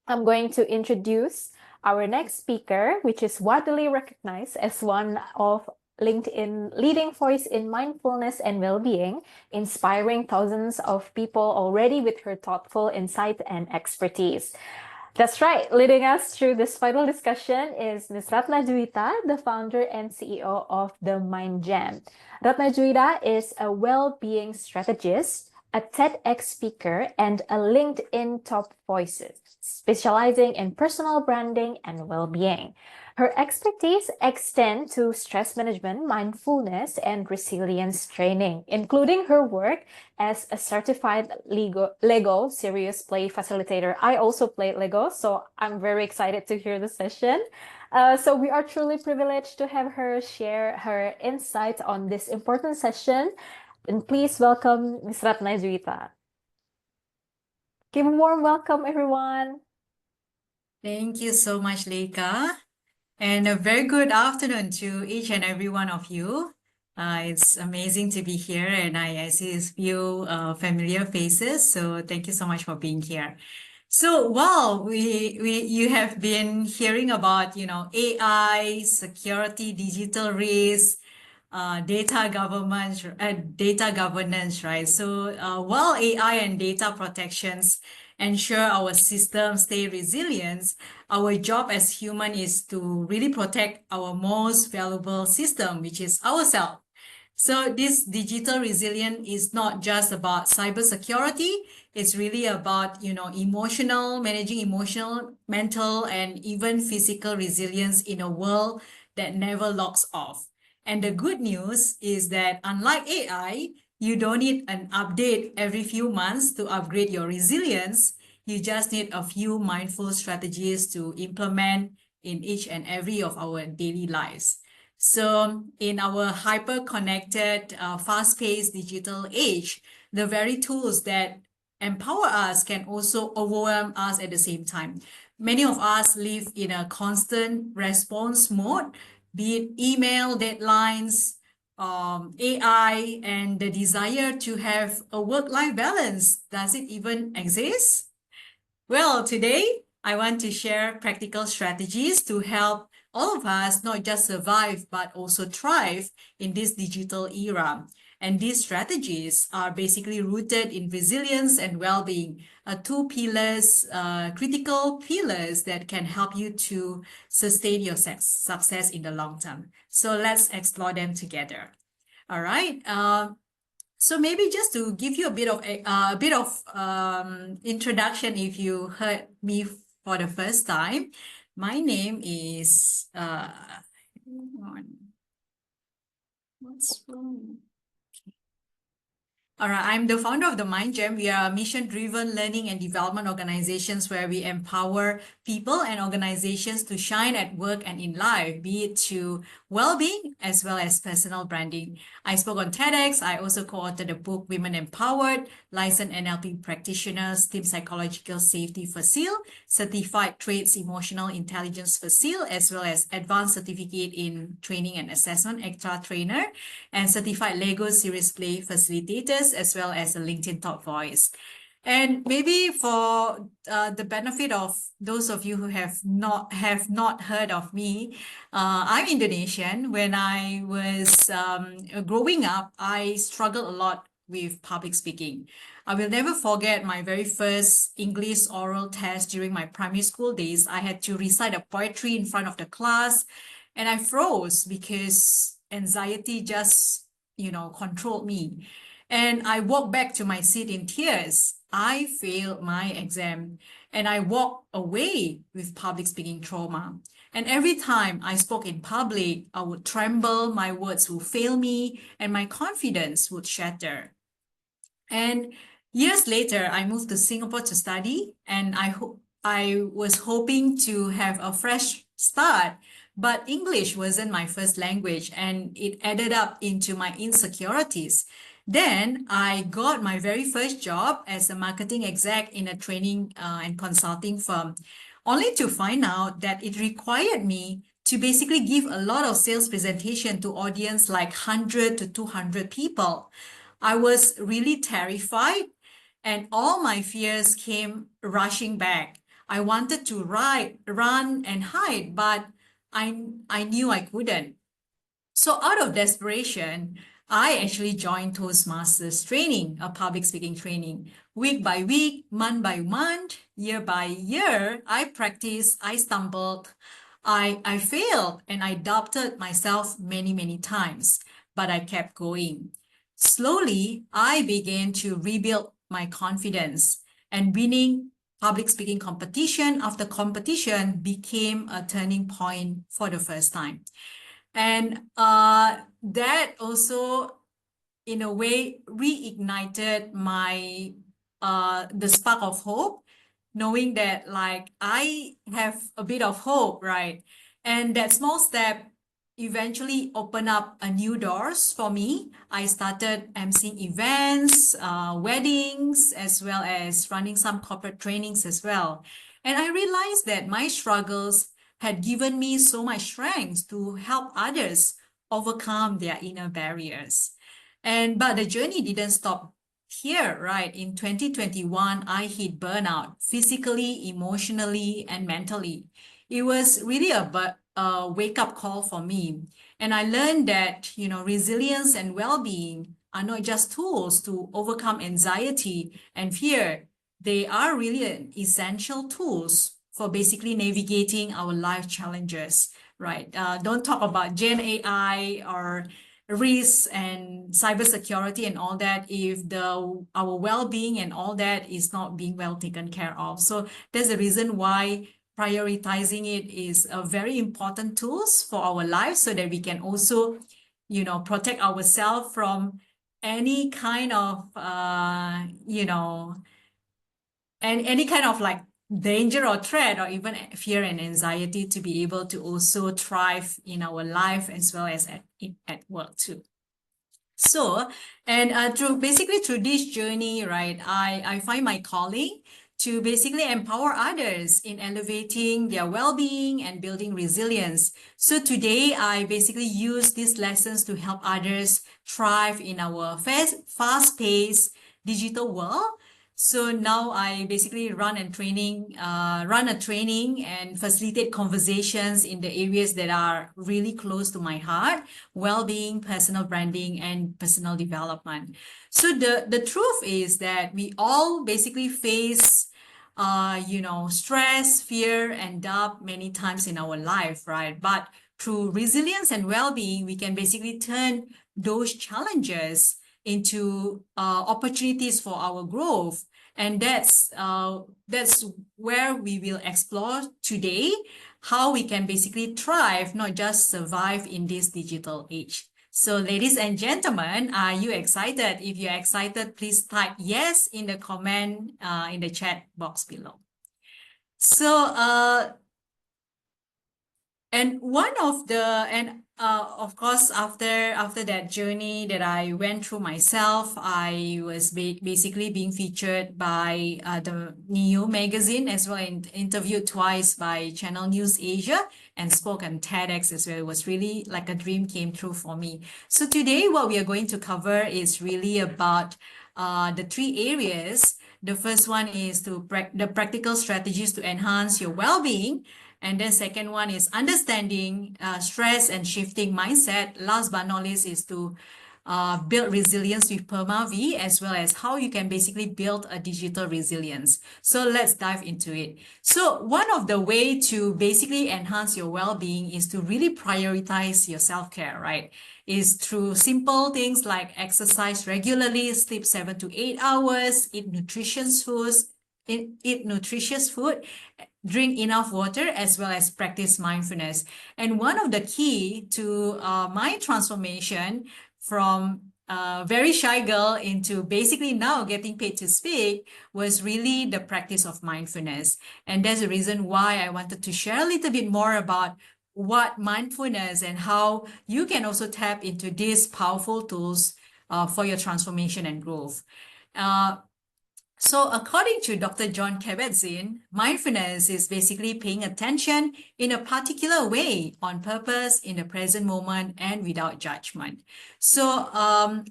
I'm going to introduce our next speaker, which is widely recognized as one of LinkedIn leading voice in mindfulness and well-being, inspiring thousands of people already with her thoughtful insight and expertise. That's right. Leading us through this final discussion is Ms. Ratna Juwita, the founder and CEO of the Mind Jam. Ratna Juwita is a well-being strategist, a TEDx speaker, and a LinkedIn top voice, specializing in personal branding and well-being. Her expertise extend to stress management, mindfulness, and resilience training, including her work as a certified Lego serious play facilitator. I also play Lego, so I'm very excited to hear the session. So we are truly privileged to have her share her insights on this important session. And please welcome Ms. Ratna Juwita. Give a warm welcome, everyone. Thank you so much, Leika. And a very good afternoon to each and every one of you. It's amazing to be here, and I see a few familiar faces. So thank you so much for being here. So, wow, you have been hearing about, AI, security, digital risk, data governance, right? So, while AI and data protections ensure our systems stay resilient, our job as human is to really protect our most valuable system, which is ourselves. So this digital resilience is not just about cybersecurity. It's really about, managing emotional, mental, and even physical resilience in a world that never locks off. And the good news is that unlike AI, you don't need an update every few months to upgrade your resilience. You just need a few mindful strategies to implement in each and every of our daily lives. So in our hyper-connected, fast-paced digital age, the very tools that empower us can also overwhelm us at the same time. Many of us live in a constant response mode, be it email, deadlines, AI, and the desire to have a work-life balance. Does it even exist? Well, today I want to share practical strategies to help all of us not just survive, but also thrive in this digital era. And these strategies are basically rooted in resilience and well-being, two pillars, critical pillars that can help you to sustain your success in the long term. So let's explore them together. All right. So maybe just to give you a bit of introduction, if you heard me for the first time, my name is what's wrong? All right, I'm the founder of the Mind Jam. We are a mission-driven learning and development organizations where we empower people and organizations to shine at work and in life, be it to well-being as well as personal branding. I spoke on TEDx. I also co-authored the book Women Empowered, Licensed NLP Practitioners, Team Psychological Safety for SEAL, Certified Traits Emotional Intelligence for SEAL, as well as Advanced Certificate in Training and Assessment, ECTRA Trainer, and Certified Lego Series Play Facilitators, as well as a LinkedIn Top Voice. And maybe for the benefit of those of you who have not heard of me, I'm Indonesian. When I was growing up, I struggled a lot with public speaking. I will never forget my very first English oral test during my primary school days. I had to recite a poetry in front of the class, and I froze because anxiety just, controlled me. And I walked back to my seat in tears. I failed my exam and I walked away with public speaking trauma. And every time I spoke in public, I would tremble, my words would fail me, and my confidence would shatter. And years later, I moved to Singapore to study, and I was hoping to have a fresh start, but English wasn't my first language, and it added up into my insecurities. Then I got my very first job as a marketing exec in a training and consulting firm, only to find out that it required me to basically give a lot of sales presentation to audience like 100 to 200 people. I was really terrified, and all my fears came rushing back. I wanted to run and hide, but I knew I couldn't. So out of desperation, I actually joined Toastmasters training, a public speaking training. Week by week, month by month, year by year, I practiced, I stumbled, I failed, and I doubted myself many, many times, but I kept going. Slowly, I began to rebuild my confidence, and winning public speaking competition after competition became a turning point for the first time. And that also, in a way, reignited my the spark of hope, knowing that like I have a bit of hope, right? And that small step eventually opened up a new doors for me. I started emceeing events, weddings, as well as running some corporate trainings as well. And I realized that my struggles had given me so much strength to help others overcome their inner barriers. But the journey didn't stop here, right? In 2021, I hit burnout physically, emotionally, and mentally. It was really a wake-up call for me. And I learned that, resilience and well-being are not just tools to overcome anxiety and fear. They are really essential tools for basically navigating our life challenges, right? Don't talk about Gen AI or risks and cybersecurity and all that if our well-being and all that is not being well taken care of. So there's a reason why prioritizing it is a very important tools for our lives so that we can also, protect ourselves from any kind of, and any kind of like danger or threat or even fear and anxiety to be able to also thrive in our life as well as at work too. So, and through this journey, right, I find my calling to basically empower others in elevating their well-being and building resilience. So today, I basically use these lessons to help others thrive in our fast-paced digital world. So now I basically run a training and facilitate conversations in the areas that are really close to my heart: well-being, personal branding, and personal development. So the truth is that we all basically face stress, fear, and doubt many times in our life, right? But through resilience and well-being, we can basically turn those challenges into opportunities for our growth. And that's where we will explore today how we can basically thrive, not just survive in this digital age. So ladies and gentlemen, are you excited? If you're excited, please type yes in the comment in the chat box below. So and one of the, and of course, after that journey that I went through myself, I was basically being featured by the Neo magazine as well, and interviewed twice by Channel News Asia, and spoke on TEDx as well. It was really like a dream came true for me. So today, what we are going to cover is really about the three areas. The first one is the practical strategies to enhance your well-being. And then second one is understanding stress and shifting mindset. Last but not least is to build resilience with PERMA-V, as well as how you can basically build a digital resilience. So let's dive into it. So one of the way to basically enhance your well-being is to really prioritize your self-care, right? Is through simple things like exercise regularly, sleep 7 to 8 hours, eat nutritious food, drink enough water, as well as practice mindfulness. And one of the key to my transformation from a very shy girl into basically now getting paid to speak was really the practice of mindfulness. And that's the reason why I wanted to share a little bit more about what mindfulness and how you can also tap into these powerful tools for your transformation and growth. So according to Dr. John Kabat-Zinn, mindfulness is basically paying attention in a particular way, on purpose, in the present moment, and without judgment. So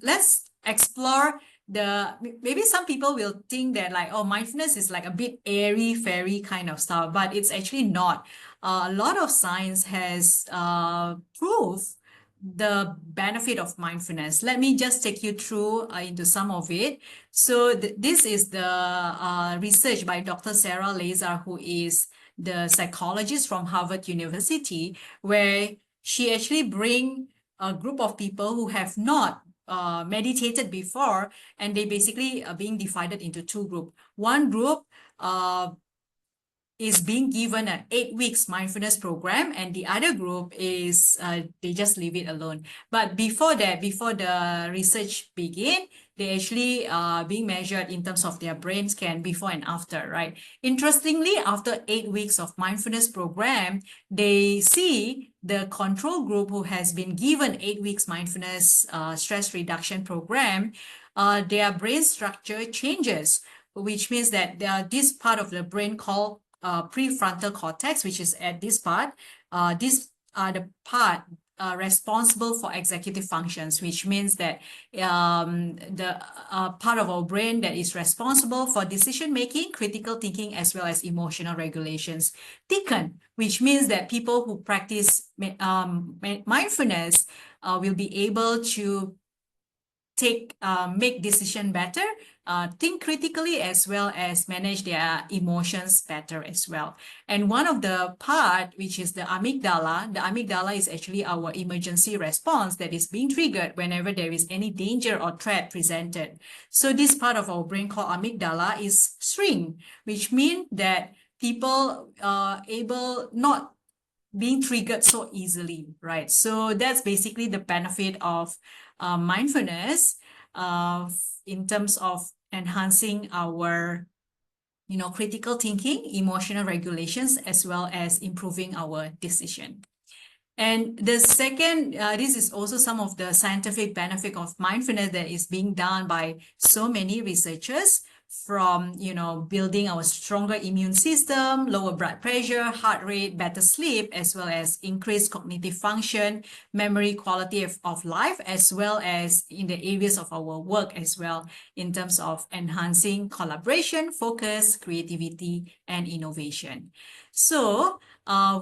let's explore maybe some people will think that like, oh, mindfulness is like a bit airy fairy kind of stuff, but it's actually not. A lot of science has proved the benefit of mindfulness. Let me just take you through into some of it. So this is the research by Dr. Sarah Lazar, who is the psychologist from Harvard University, where she actually bring a group of people who have not meditated before, and they basically are being divided into two groups. One group is being given an 8 weeks mindfulness program, and the other group is they just leave it alone. But before that, before the research begin, they actually being measured in terms of their brain scan before and after, right? Interestingly, after 8 weeks of mindfulness program, they see the control group who has been given 8 weeks mindfulness stress reduction program, their brain structure changes, which means that this part of the brain called prefrontal cortex, which is at this part. These are the part responsible for executive functions, which means that the part of our brain that is responsible for decision making, critical thinking, as well as emotional regulations thicken, which means that people who practice mindfulness will be able to make decision better, think critically, as well as manage their emotions better as well. And one of the part, which is the amygdala is actually our emergency response that is being triggered whenever there is any danger or threat presented. So this part of our brain called amygdala is shrink, which means that people are able not being triggered so easily, right? So that's basically the benefit of mindfulness in terms of enhancing our critical thinking, emotional regulations, as well as improving our decision. And the second, this is also some of the scientific benefit of mindfulness that is being done by so many researchers, from building our stronger immune system, lower blood pressure, heart rate, better sleep, as well as increased cognitive function, memory, quality of life, as well as in the areas of our work as well, in terms of enhancing collaboration, focus, creativity, and innovation. So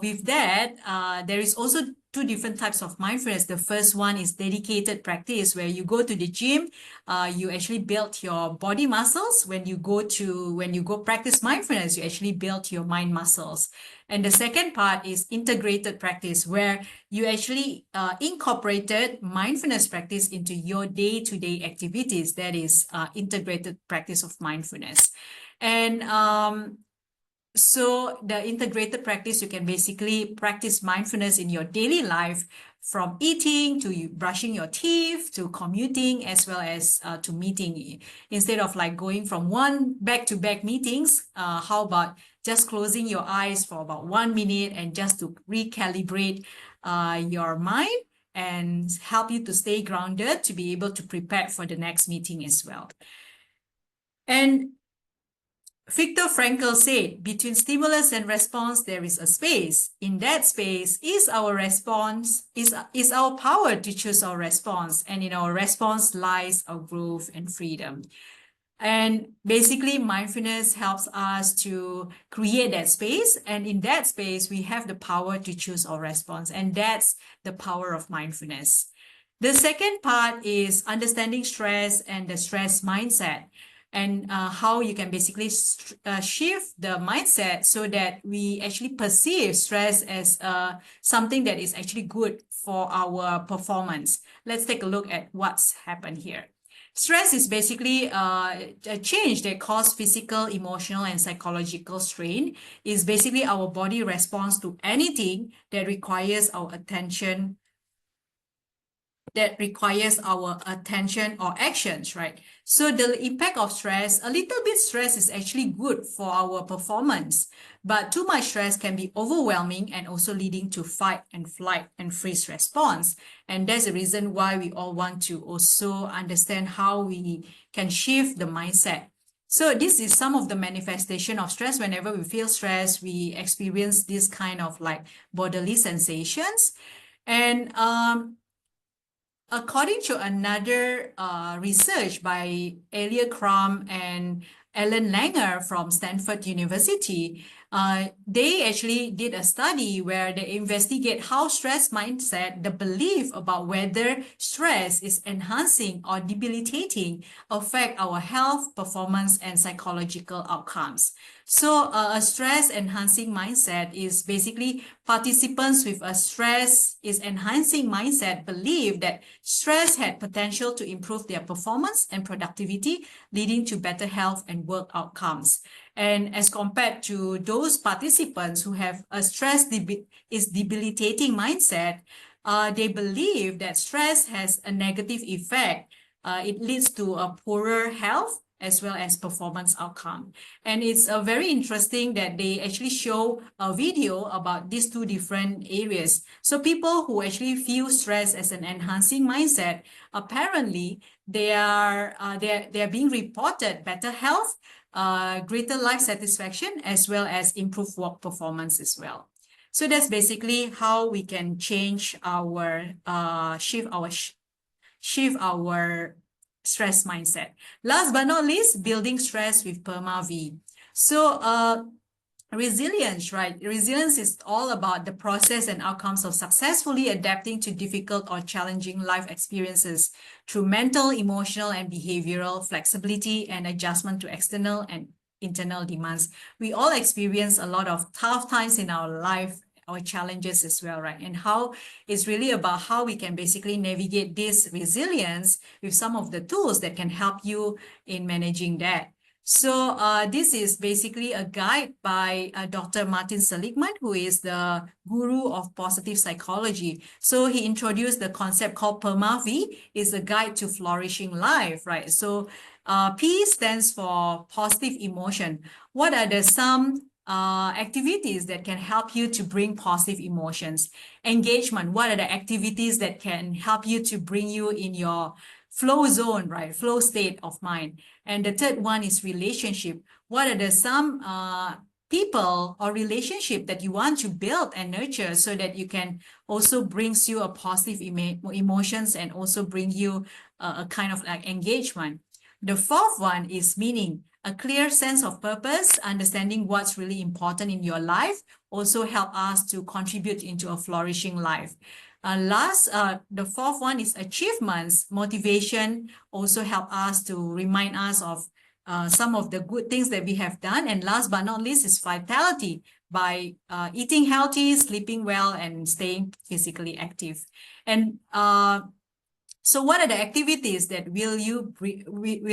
with that, there is also two different types of mindfulness. The first one is dedicated practice, where you go to the gym, you actually build your body muscles. When you go practice mindfulness, you actually build your mind muscles. And the second part is integrated practice, where you actually incorporated mindfulness practice into your day-to-day activities. That is integrated practice of mindfulness. And so the integrated practice, you can basically practice mindfulness in your daily life, from eating to brushing your teeth to commuting, as well as to meeting. Instead of like going from one back-to-back meetings, how about just closing your eyes for about 1 minute and just to recalibrate your mind and help you to stay grounded, to be able to prepare for the next meeting as well. And Viktor Frankl said, between stimulus and response, there is a space. In that space is our response, is our power to choose our response. And in our response lies our growth and freedom. And basically, mindfulness helps us to create that space. And in that space, we have the power to choose our response. And that's the power of mindfulness. The second part is understanding stress and the stress mindset, and how you can basically shift the mindset so that we actually perceive stress as something that is actually good for our performance. Let's take a look at what's happened here. Stress is basically a change that causes physical, emotional, and psychological strain. It's basically our body response to anything that requires our attention or actions, right? So the impact of stress, a little bit stress is actually good for our performance, but too much stress can be overwhelming and also leading to fight and flight and freeze response. And that's the reason why we all want to also understand how we can shift the mindset. So this is some of the manifestation of stress. Whenever we feel stress, we experience this kind of like bodily sensations. And according to another research by Elia Crum and Ellen Langer from Stanford University, they actually did a study where they investigate how stress mindset, the belief about whether stress is enhancing or debilitating, affect our health, performance, and psychological outcomes. So a stress enhancing mindset is basically participants with a stress is enhancing mindset believe that stress had potential to improve their performance and productivity, leading to better health and work outcomes. And as compared to those participants who have a stress is debilitating mindset, they believe that stress has a negative effect. It leads to a poorer health as well as performance outcome. And it's very interesting that they actually show a video about these two different areas. So people who actually feel stress as an enhancing mindset, apparently they are being reported better health, greater life satisfaction, as well as improved work performance as well. So that's basically how we can change our shift our stress mindset. Last but not least, building stress with PERMA-V. So resilience, right? Resilience is all about the process and outcomes of successfully adapting to difficult or challenging life experiences through mental, emotional, and behavioral flexibility and adjustment to external and internal demands. We all experience a lot of tough times in our life, our challenges as well, right? And how it's really about how we can basically navigate this resilience with some of the tools that can help you in managing that. So this is basically a guide by Dr. Martin Seligman, who is the guru of positive psychology. So he introduced the concept called PERMA-V, is a guide to flourishing life, right? So P stands for positive emotion. What are the some activities that can help you to bring positive emotions? Engagement, what are the activities that can help you to bring you in your flow zone, right? Flow state of mind. And the third one is relationship. What are the some people or relationship that you want to build and nurture so that you can also brings you a positive emotions and also bring you a kind of like engagement. The fourth one is meaning. A clear sense of purpose, understanding what's really important in your life, also help us to contribute into a flourishing life. The fourth one is achievements. Motivation also help us to remind us of some of the good things that we have done. And last but not least is vitality, by eating healthy, sleeping well, and staying physically active. And so what are the activities that will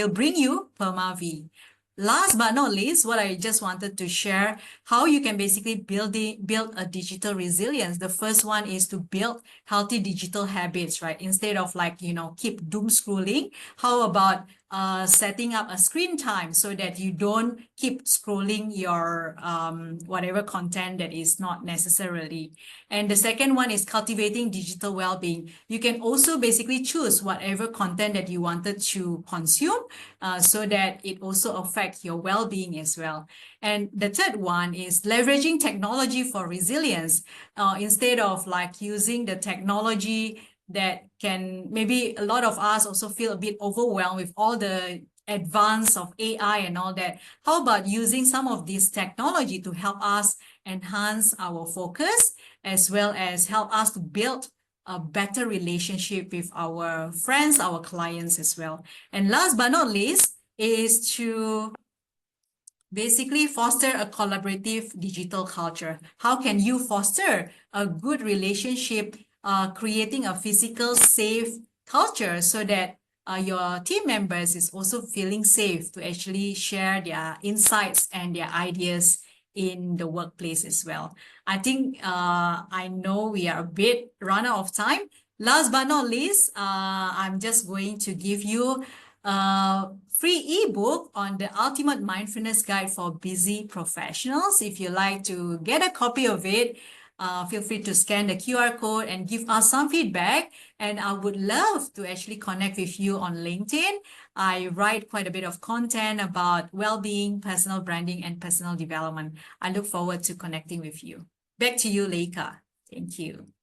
bring you PERMA-V? Last but not least, what I just wanted to share, how you can basically build a digital resilience. The first one is to build healthy digital habits, right? Instead of like, keep doom scrolling, how about setting up a screen time so that you don't keep scrolling your whatever content that is not necessarily. And the second one is cultivating digital well-being. You can also basically choose whatever content that you wanted to consume so that it also affects your well-being as well. And the third one is leveraging technology for resilience. Instead of like using the technology that can, maybe a lot of us also feel a bit overwhelmed with all the advance of AI and all that. How about using some of this technology to help us enhance our focus as well as help us to build a better relationship with our friends, our clients as well. And last but not least is to basically foster a collaborative digital culture. How can you foster a good relationship, creating a physical safe culture so that your team members is also feeling safe to actually share their insights and their ideas in the workplace as well. I think I know we are a bit run out of time. Last but not least, I'm just going to give you a free ebook on the Ultimate Mindfulness Guide for Busy Professionals. If you like to get a copy of it, feel free to scan the QR code and give us some feedback. And I would love to actually connect with you on LinkedIn. I write quite a bit of content about well-being, personal branding, and personal development. I look forward to connecting with you. Back to you, Leica. Thank you.